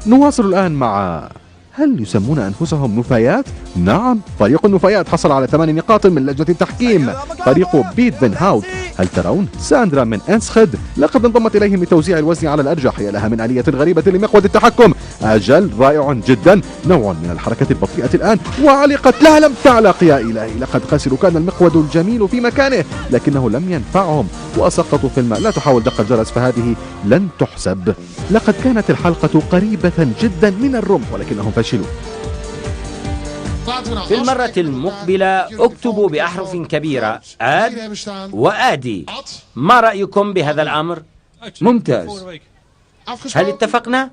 نواصل الآن مع هل يسمون أنفسهم نفايات؟ نعم، فريق النفايات حصل على 8 نقاط من لجنة التحكيم. فريق بيت فين هاوت، هل ترون؟ ساندرا من انسخد لقد انضمت إليهم لتوزيع الوزن على الأرجح، هي لها من آلية غريبة لمقود التحكم. أجل، رائع جدا، نوع من الحركة البطيئة الآن، وعلقت، لا لم تعلق، يا إلهي لقد خسروا. كان المقود الجميل في مكانه لكنه لم ينفعهم وسقطوا في الماء. لا تحاول دق الجرس فهذه لن تحسب. لقد كانت الحلقة قريبة جدا من الرمح ولكنهم فشلوا. في المرة المقبلة اكتبوا بأحرف كبيرة آد وآدي. ما رأيكم بهذا الأمر؟ ممتاز. هل اتفقنا؟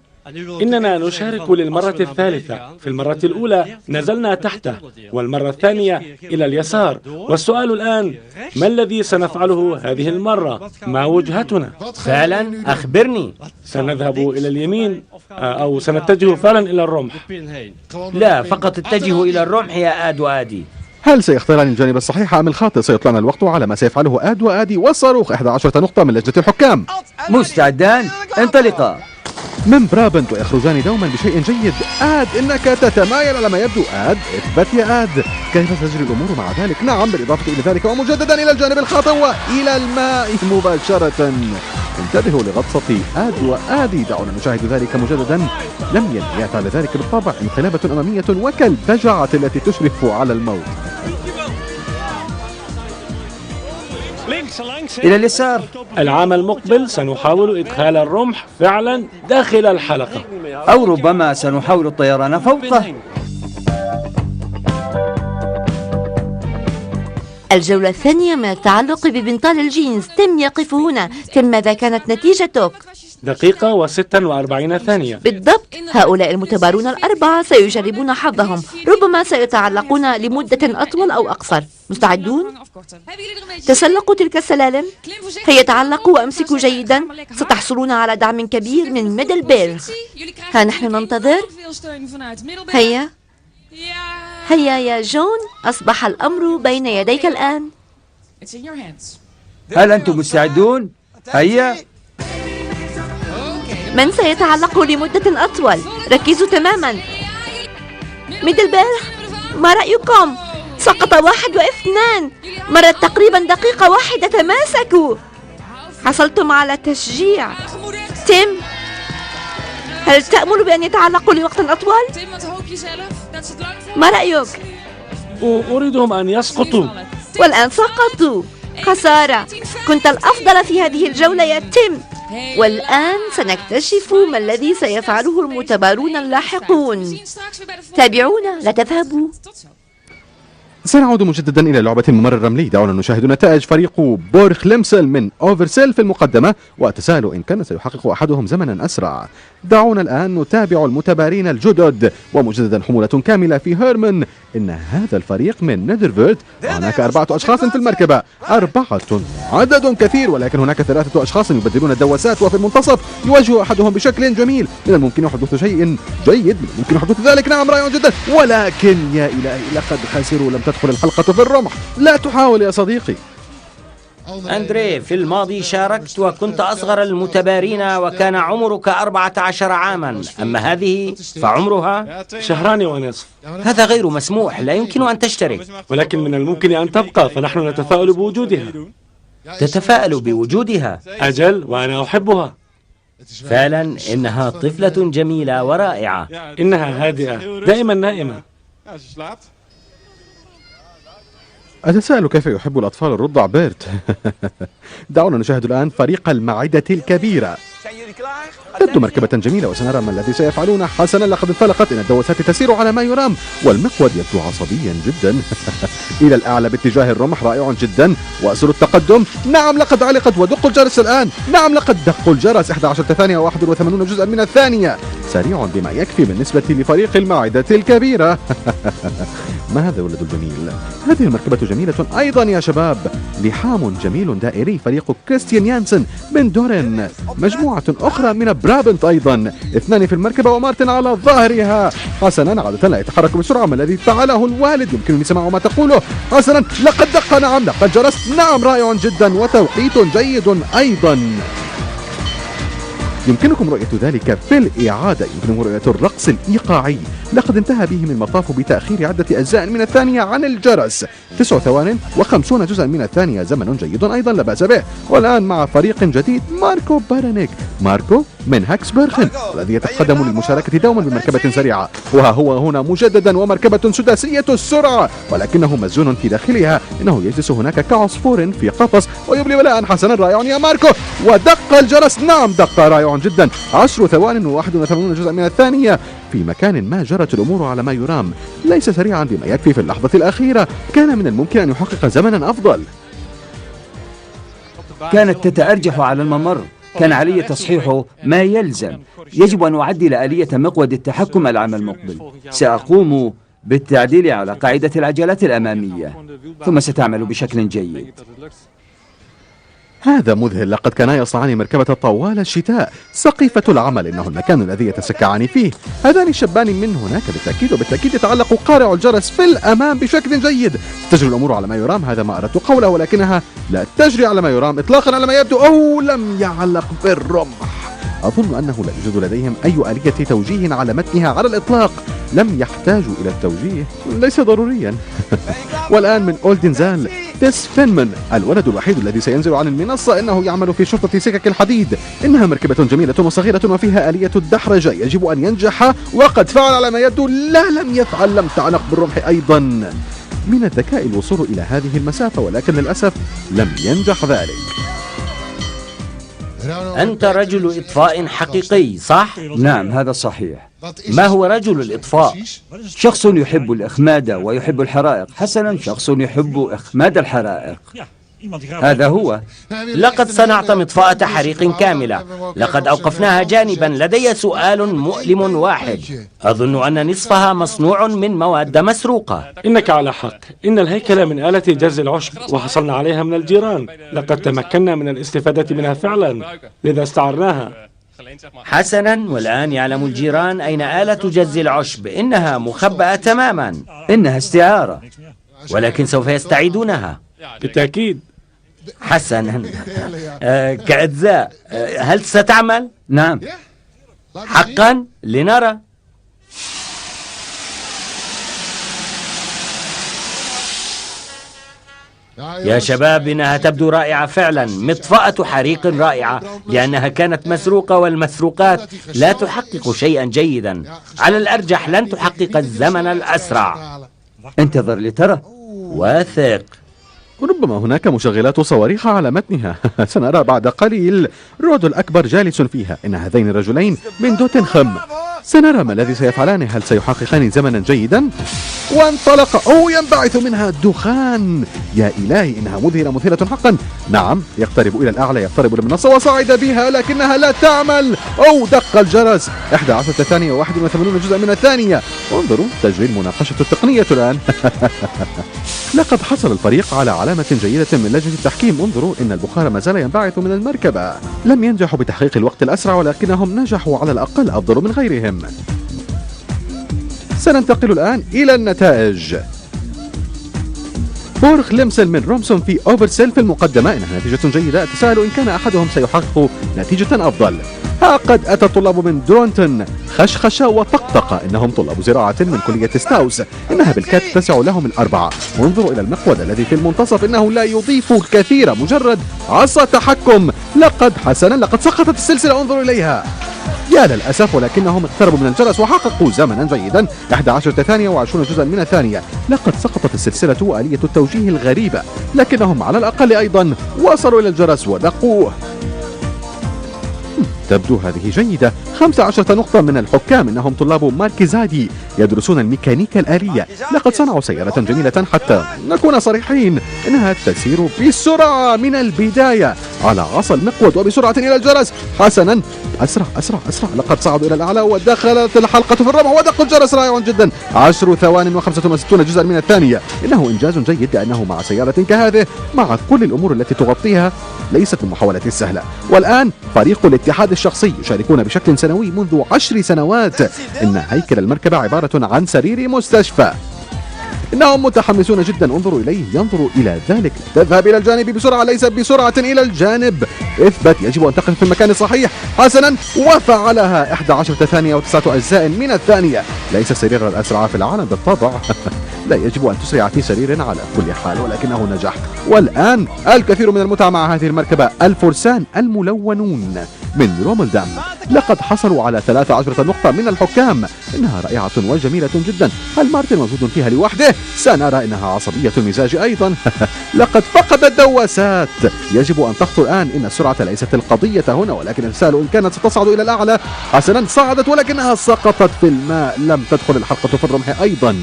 إننا نشارك للمرة الثالثة. في المرة الأولى نزلنا تحته، والمرة الثانية إلى اليسار. والسؤال الآن، ما الذي سنفعله هذه المرة؟ ما وجهتنا؟ فعلا أخبرني. سنذهب إلى اليمين أو سنتجه فعلا إلى الرمح؟ لا، فقط اتجهوا إلى الرمح يا آد وآدي. هل سيختاران الجانب الصحيح أم الخاطئ؟ سيطلعنا الوقت على ما سيفعله آد وآدي. والصاروخ 11 نقطة من لجنة الحكام. مستعدان؟ انطلقا. من برابنت ويخرجان دوما بشيء جيد. آد، إنك تتمايل على ما يبدو. آد، اثبت يا آد. كيف تجري الأمور مع ذلك؟ نعم، بالإضافة إلى ذلك ومجددا إلى الجانب الخاطئ وإلى الماء مباشرة. انتبهوا لغطسة آد وآدي. دعونا نشاهد ذلك مجددا. لم ينهي على ذلك بالطبع. انقلابة أمامية وكالبجعة التي تشرف على الموت. إلى اليسار. العام المقبل سنحاول إدخال الرمح فعلا داخل الحلقة، أو ربما سنحاول الطيران فوقه. الجولة الثانية من التعلق ببنطال الجينز. تم يقف هنا. تم، ماذا كانت نتيجتك؟ 1:46 ثانية بالضبط. هؤلاء المتبارون الأربعة سيجربون حظهم. ربما سيتعلقون لمدة أطول أو أقصر. مستعدون؟ تسلقوا تلك السلالم. هيا تعلقوا وأمسكوا جيدا. ستحصلون على دعم كبير من ميدلبيرغ. ها نحن ننتظر. هيا هيا يا جون، أصبح الأمر بين يديك الآن. هل أنتم مستعدون؟ هيا. من سيتعلق لمدة أطول؟ ركزوا تماما. ميدلبيرغ، ما رأيكم؟ سقط 1 و2. مرت تقريبا دقيقة واحدة. تماسكوا. حصلتم على تشجيع. تيم، هل تأمل بأن يتعلقوا لوقت أطول؟ ما رأيك؟ أريدهم أن يسقطوا. والآن سقطوا. خسارة. كنت الأفضل في هذه الجولة يا تيم. والآن سنكتشف ما الذي سيفعله المتبارون اللاحقون. تابعونا، لا تذهبوا. سنعود مجددا إلى لعبة الممر الرملي. دعونا نشاهد نتائج فريق بورخ لمسل من أوفرسيل في المقدمة، وأتساءل إن كان سيحقق أحدهم زمنا أسرع. دعونا الآن نتابع المتبارين الجدد. ومجددا حمولة كاملة في هيرمن. إن هذا الفريق من نيدرفيرت. هناك 4 أشخاص في المركبة. 4 عدد كثير، ولكن هناك 3 أشخاص يبدلون الدواسات. وفي المنتصف يواجه أحدهم بشكل جميل. من الممكن حدوث شيء جيد، من الممكن حدوث ذلك. نعم، رائع جدا، ولكن يا إلهي لقد خسروا. لم تدخل الحلقة في الرمح. لا تحاول يا صديقي. أندري، في الماضي شاركت وكنت أصغر المتبارين وكان عمرك 14 عاما. أما هذه فعمرها 2 شهران ونصف. هذا غير مسموح. لا يمكن أن تشترك. ولكن من الممكن أن تبقى، فنحن نتفاءل بوجودها. تتفاءل بوجودها؟ أجل، وأنا أحبها. فعلا إنها طفلة جميلة ورائعة. إنها هادئة، دائما نائمة. أتساءل كيف يحب الأطفال الرضع بيرت. دعونا نشاهد الآن فريق المعدة الكبيرة. تبدو مركبة جميلة وسنرى ما الذي سيفعلون. حسنا، لقد انطلقت. إن الدواسات تسير على ما يرام والمقود يبدو عصبيا جدا. إلى الأعلى باتجاه الرمح. رائع جدا. وأسر التقدم. نعم، لقد علقت. ودقوا الجرس الآن. نعم، لقد دقوا الجرس. 11 ثانية و81 جزءا من الثانية. سريع بما يكفي بالنسبة لفريق المعدة الكبيرة. ما هذا ولد الجميل. هذه المركبة جميلة أيضا يا شباب. لحام جميل دائري. فريق كريستيان يانسن من دورن. مجموعة أخرى من برابنت أيضا. 2 في المركبة ومارتن على ظهرها. حسنا، عادة لا يتحرك بسرعة. ما الذي فعله الوالد؟ يمكنني سماع ما تقوله. حسنا، لقد دق. نعم، لقد جرس. نعم، رائع جدا وتوقيت جيد أيضا. يمكنكم رؤية ذلك في الإعادة. يمكنكم رؤية الرقص الإيقاعي. لقد انتهى بهم المطاف بتأخير عدة أجزاء من الثانية عن الجرس. 9 ثوان و50 جزءا من الثانية، زمن جيد أيضا لا بأس به. والآن مع فريق جديد، ماركو بارانيك. ماركو من هاكسبرغن الذي يتقدم للمشاركة دوما بمركبة سريعة، وها هو هنا مجددا ومركبة سداسية السرعة ولكنه مسجون في داخلها. إنه يجلس هناك كعصفور في قفص ويبلي بلاء حسنا رائع يا ماركو. ودق الجرس، نعم دق رائع جدا. 10 ثوان و81 جزءا من الثانية. في مكان ما جرت الأمور على ما يرام، ليس سريعا بما يكفي في اللحظة الأخيرة. كان من الممكن أن يحقق زمنا أفضل. كانت تتأرجح على الممر. كان علي تصحيح ما يلزم. يجب أن أعدل آلية مقود التحكم العام المقبل. سأقوم بالتعديل على قاعدة العجلات الأمامية، ثم ستعمل بشكل جيد. هذا مذهل. لقد كانا يصنعان مركبة طوال الشتاء. سقيفة العمل إنه المكان الذي يتسكعان فيه. هذان الشابان من هناك بالتأكيد، وبالتأكيد يتعلق قارع الجرس في الأمام بشكل جيد. تجري الأمور على ما يرام، هذا ما أردت قوله، ولكنها لا تجري على ما يرام إطلاقا على ما يبدو. أو لم يعلق بالرمح. أظن أنه لا يوجد لديهم أي آلية توجيه على متنها على الإطلاق. لم يحتاجوا إلى التوجيه، ليس ضروريا. والآن من أولدنزال، تيس فينمان الولد الوحيد الذي سينزل عن المنصة. إنه يعمل في شرطة سكك الحديد. إنها مركبة جميلة وصغيرة وفيها آلية الدحرجة. يجب أن ينجح، وقد فعل على ما يبدو. لا لم يفعل، لم تعلق بالرمح أيضا. من الذكاء الوصول إلى هذه المسافة، ولكن للأسف لم ينجح ذلك. أنت رجل إطفاء حقيقي، صح؟ نعم هذا صحيح. ما هو رجل الإطفاء؟ شخص يحب الإخماد ويحب الحرائق. حسنا، شخص يحب إخماد الحرائق. هذا هو. لقد صنعت مطفأة حريق كاملة. لقد أوقفناها جانبا. لدي سؤال مؤلم واحد. أظن أن نصفها مصنوع من مواد مسروقة. إنك على حق. إن الهيكل من آلة جز العشب، وحصلنا عليها من الجيران. لقد تمكنا من الاستفادة منها فعلا، لذا استعرناها. حسنا، والآن يعلم الجيران أين آلة جز العشب. إنها مخبأة تماما. إنها استعارة. ولكن سوف يستعيدونها بالتأكيد. حسنا. كأجزاء. هل ستعمل؟ نعم. حقا؟ لنرى. يا شباب، إنها تبدو رائعة فعلا. مطفأة حريق رائعة، لأنها كانت مسروقة، والمسروقات لا تحقق شيئا جيدا. على الأرجح لن تحقق الزمن الأسرع. انتظر لترى. واثق. ربما هناك مشغلات صواريخ على متنها. سنرى بعد قليل. رود الأكبر جالس فيها. إن هذين الرجلين من دوتنخم. سنرى ما الذي سيفعلان. هل سيحققان زمنا جيدا؟ وانطلق. ينبعث منها دخان. يا إلهي، إنها مذهلة مثيرة حقا. نعم، يقترب إلى الأعلى، يقترب المنصة وصعد بها، لكنها لا تعمل. دق الجرس. 11 ثانية و81 جزءا من الثانية. انظروا، تجري المناقشة التقنية الآن. لقد حصل الفريق على علامة جيدة من لجنة التحكيم. انظروا، إن البخار ما زال ينبعث من المركبة. لم ينجحوا بتحقيق الوقت الأسرع، ولكنهم نجحوا على الأقل أفضل من غيرهم. سننتقل الآن إلى النتائج. بورخ ليمسل من رومسون في أوبرسيل في المقدمة. إنها نتيجة جيدة. أتساءل إن كان أحدهم سيحقق نتيجة أفضل. ها قد أتى الطلاب من درونتون. خشخشة وطقطقة. إنهم طلاب زراعة من كلية ستاوس. إنها بالكاد تسع لهم الأربعة. وانظروا إلى المقود الذي في المنتصف. إنه لا يضيف الكثير، مجرد عصا تحكم. لقد سقطت السلسلة. انظروا إليها. يا للأسف، ولكنهم اقتربوا من الجرس وحققوا زمنا جيدا. 11 ثانية و20 جزءا من الثانية. لقد سقطت السلسلة وآلية التوجيه الغريبة، لكنهم على الأقل أيضا وصلوا إلى الجرس ودقوه. تبدو هذه جيدة. 15 نقطة من الحكام. إنهم طلاب ماركيزادي يدرسون الميكانيكا الآلية. لقد صنعوا سيارة جميلة، حتى نكون صريحين إنها تسير بسرعة من البداية على عصا المقود وبسرعة إلى الجرس. حسنا، أسرع أسرع أسرع. لقد صعدوا إلى الأعلى ودخلت الحلقة في الرمح ودق الجرس رائع جدا. 10 ثوان و65 جزءا من الثانية. إنه إنجاز جيد، لأنه مع سيارة كهذه، مع كل الأمور التي تغطيها، ليست المحاولات السهلة. والآن فريق الاتحاد الشخصي يشاركون بشكل سنوي منذ 10 سنوات. إن هيكل المركبة عبارة عن سرير مستشفى. إنهم متحمسون جدا. انظروا إليه ينظر إلى ذلك. تذهب إلى الجانب بسرعة، ليس بسرعة إلى الجانب. اثبت، يجب أن تقف في المكان الصحيح. حسنا، وفعلها. 11 ثانية و9 أجزاء من الثانية. ليس السرير الأسرع في العالم بالطبع. لا يجب أن تسرع في سرير على كل حال، ولكنه نجح. والآن الكثير من المتعة مع هذه المركبة. الفرسان الملونون من روملدام لقد حصلوا على 13 نقطة من الحكام. إنها رائعة وجميلة جدا. هل مارتن موجود فيها لوحده؟ سنرى. إنها عصبية المزاج أيضا. لقد فقد الدواسات. يجب أن تخطو الآن. إن السرعة ليست القضية هنا، ولكن السائل إن كانت ستصعد إلى الأعلى. حسنا، صعدت ولكنها سقطت في الماء. لم تدخل الحلقة في الرمح أيضا.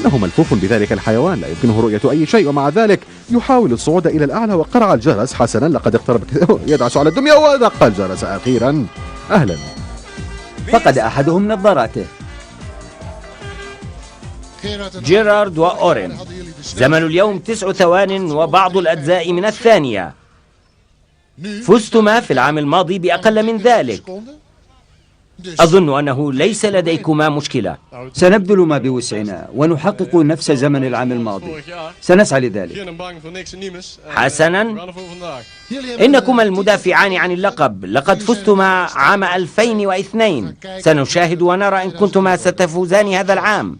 إنه ملفوف بذلك الحيوان، لا يمكنه رؤية أي شيء، ومع ذلك يحاول الصعود إلى الأعلى وقرع الجرس. حسنا، لقد اقترب. يدعس على الدمية ودق الجرس أخيرا. أهلا. فقد أحدهم نظاراته. جيرارد وأورين. زمن اليوم 9 ثوان وبعض الأجزاء من الثانية. فزتما في العام الماضي بأقل من ذلك. أظن أنه ليس لديكما مشكلة. سنبذل ما بوسعنا ونحقق نفس زمن العام الماضي. سنسعى لذلك. حسنا، إنكما المدافعان عن اللقب. لقد فزتما عام 2002. سنشاهد ونرى إن كنتما ستفوزان هذا العام.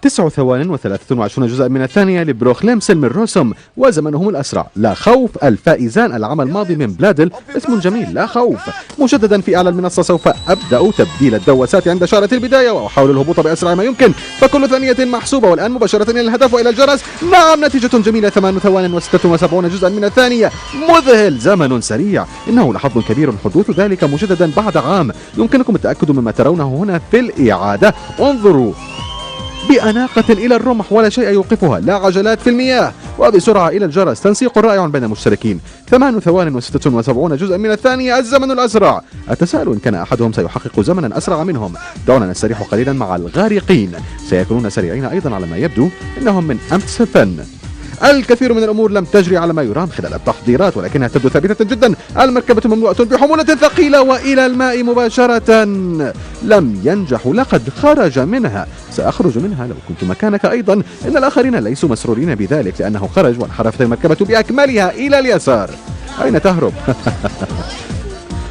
9 ثوان و23 جزء من الثانية لبروخ ليمسل من روسوم، وزمنهم الأسرع. لا خوف. الفائزان العام الماضي من بلادل. اسم جميل، لا خوف. مجددا في أعلى المنصة سوف أبدأ تبديل الدواسات عند شارة البداية، وأحاول الهبوط بأسرع ما يمكن، فكل ثانية محسوبة. والآن مباشرة إلى الهدف وإلى الجرس. نعم، نتيجة جميلة. 8 ثوان و76 جزءا من الثانية. مذهل، زمن سريع. إنه لحظ كبير حدوث ذلك مجددا بعد عام. يمكنكم التأكد مما ترونه هنا في الإعادة. انظروا بأناقة إلى الرمح، ولا شيء يوقفها. لا عجلات في المياه. وبسرعة إلى الجرس. تنسيق رائع بين المشتركين. 8 ثوان و76 جزءا من الثانية. الزمن الأسرع. أتساءل إن كان أحدهم سيحقق زمنا أسرع منهم. دعونا نستريح قليلا مع الغارقين. سيكونون سريعين أيضا على ما يبدو. إنهم من أمستفن. الكثير من الأمور لم تجري على ما يرام خلال التحضيرات، ولكنها تبدو ثابتة جدا. المركبة مملوءة بحمولة ثقيلة وإلى الماء مباشرة. لم ينجحوا. لقد خرج منها. سأخرج منها لو كنت مكانك أيضا. إن الآخرين ليسوا مسرورين بذلك، لأنه خرج وانحرفت المركبة بأكملها إلى اليسار. أين تهرب؟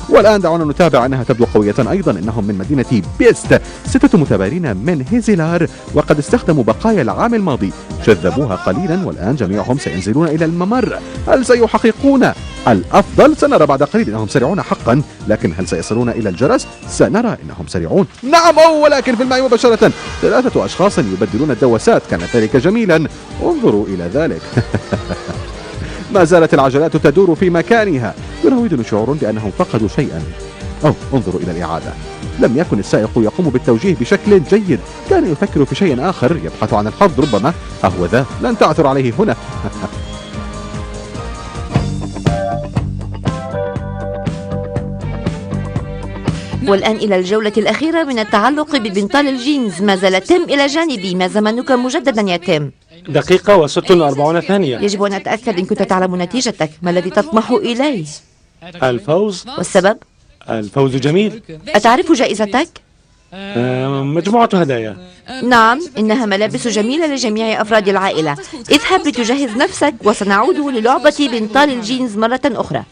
والآن دعونا نتابع. أنها تبدو قوية أيضا. إنهم من مدينة بيست. 6 متبارين من هيزيلار، وقد استخدموا بقايا العام الماضي. شذبوها قليلا، والآن جميعهم سينزلون إلى الممر. هل سيحققون الأفضل؟ سنرى بعد قليل. إنهم سريعون حقا، لكن هل سيصلون إلى الجرس؟ سنرى. إنهم سريعون، نعم، ولكن في الماء مباشرة. 3 أشخاص يبدلون الدواسات. كان ذلك جميلا. انظروا إلى ذلك. ما زالت العجلات تدور في مكانها. يراودني شعور بأنهم فقدوا شيئا. انظروا إلى الإعادة. لم يكن السائق يقوم بالتوجيه بشكل جيد. كان يفكر في شيء آخر، يبحث عن الحظ ربما. أهو ذا، لن تعثر عليه هنا. والآن إلى الجولة الأخيرة من التعلق ببنطال الجينز. ما زال تيم إلى جانبي. ما زمنك مجددا يا تيم؟ 1 دقيقة و46 ثانية. يجب أن أتأكد إن كنت تعلم نتيجتك. ما الذي تطمح إليه؟ الفوز. والسبب؟ الفوز جميل. أتعرف جائزتك؟ مجموعة هدايا. نعم، إنها ملابس جميلة لجميع أفراد العائلة. اذهب لتجهز نفسك، وسنعود للعبة بنطال الجينز مرة أخرى.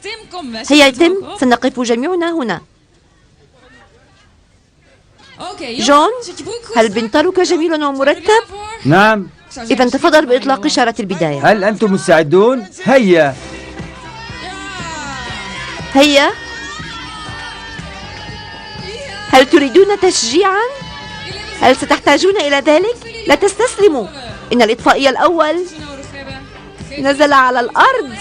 هيا تيم، سنقف جميعنا هنا. جون، هل بنطالك جميل ومرتب؟ نعم. إذا تفضل بإطلاق إشارة البداية. هل أنتم مستعدون؟ هيا. هيا. هل تريدون تشجيعا؟ هل ستحتاجون إلى ذلك؟ لا تستسلموا. إن الإطفائي الأول نزل على الأرض.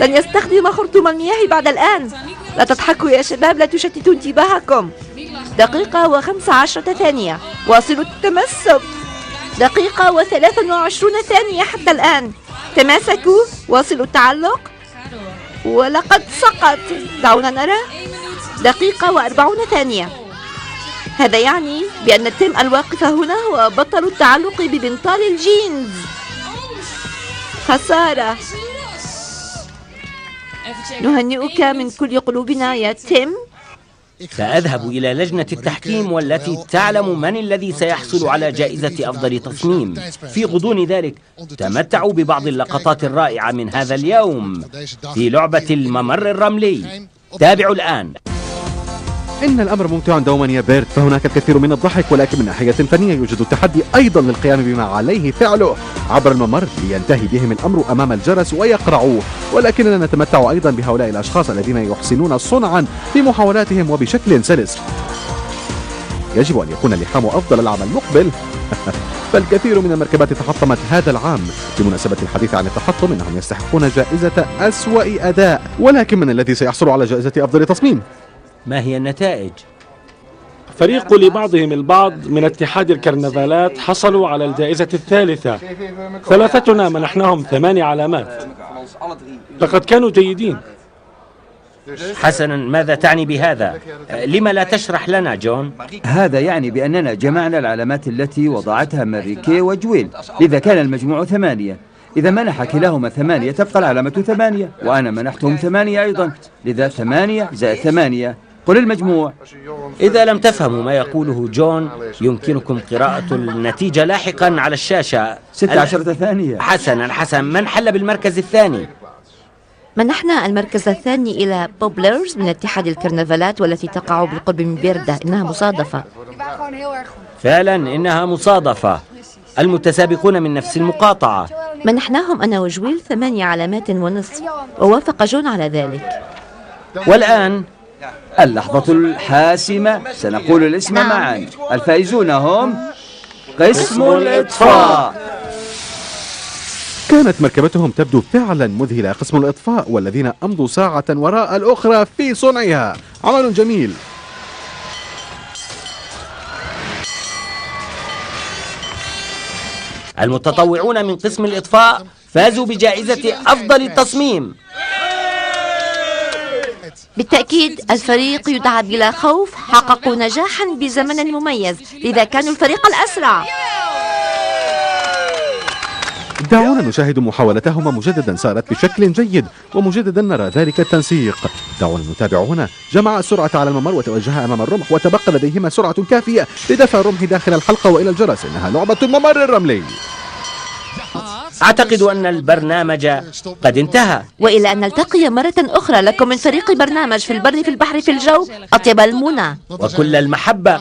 لن يستخدم خرطوم المياه بعد الآن. لا تضحكوا يا شباب، لا تشتتوا انتباهكم. 1 و15 ثانية. واصلوا التمسك. 1 و23 ثانية حتى الآن. تماسكوا. واصلوا التعلق. ولقد سقط. دعونا نرى. 1 و40 ثانية. هذا يعني بأن تيم الواقف هنا هو بطل التعلق ببنطال الجينز. خسارة. نهنئك من كل قلوبنا يا تيم. سأذهب إلى لجنة التحكيم والتي تعلم من الذي سيحصل على جائزة أفضل تصميم. في غضون ذلك تمتعوا ببعض اللقطات الرائعة من هذا اليوم في لعبة الممر الرملي. تابعوا الآن. إن الأمر ممتع دوما يا بيرت، فهناك الكثير من الضحك، ولكن من ناحية فنية يوجد التحدي أيضا للقيام بما عليه فعله عبر الممر لينتهي بهم الأمر أمام الجرس ويقرعوه. ولكننا نتمتع أيضا بهؤلاء الأشخاص الذين يحسنون صنعا في محاولاتهم وبشكل سلس. يجب أن يكون اللحام أفضل العام المقبل. فالكثير من المركبات تحطمت هذا العام. بمناسبة الحديث عن التحطم، إنهم يستحقون جائزة أسوأ أداء، ولكن من الذي سيحصل على جائزة أفضل تصميم؟ ما هي النتائج؟ فريق لبعضهم البعض من اتحاد الكرنفالات حصلوا على الجائزة الثالثة. ثلاثتنا منحناهم 8 علامات. لقد كانوا جيدين. حسنا، ماذا تعني بهذا؟ لما لا تشرح لنا جون؟ هذا يعني بأننا جمعنا العلامات التي وضعتها ماريكي وجويل، لذا كان المجموع 8. إذا منح كلاهما 8 تبقى العلامة 8، وأنا منحتهم 8 أيضا، لذا 8 زائد 8. قل المجموع. إذا لم تفهموا ما يقوله جون يمكنكم قراءة النتيجة لاحقا على الشاشة. 16 ثانية. حسنا، من حل بالمركز الثاني؟ منحنا المركز الثاني إلى بوبلرز من اتحاد الكرنفالات والتي تقع بالقرب من بيردا. إنها مصادفة. فعلا إنها مصادفة. المتسابقون من نفس المقاطعة. منحناهم أنا وجويل 8 علامات ونصف، ووافق جون على ذلك. والآن اللحظة الحاسمة، سنقول الاسم معا. الفائزون هم قسم الإطفاء. كانت مركبتهم تبدو فعلا مذهلة، قسم الإطفاء، والذين أمضوا ساعة وراء الأخرى في صنعها. عمل جميل. المتطوعون من قسم الإطفاء فازوا بجائزة أفضل التصميم. بالتأكيد الفريق يدعى بلا خوف حققوا نجاحا بزمن مميز، لذا كانوا الفريق الأسرع. دعونا نشاهد محاولتهما مجددا، سارت بشكل جيد، ومجددا نرى ذلك التنسيق. دعونا نتابع هنا. جمع السرعة على الممر وتوجه أمام الرمح، وتبقى لديهما سرعة كافية لدفع الرمح داخل الحلقة وإلى الجرس. إنها لعبة الممر الرملي. أعتقد أن البرنامج قد انتهى، وإلى أن نلتقي مرة أخرى لكم من فريق برنامج في البر في البحر في الجو، أطيب المنى وكل المحبة.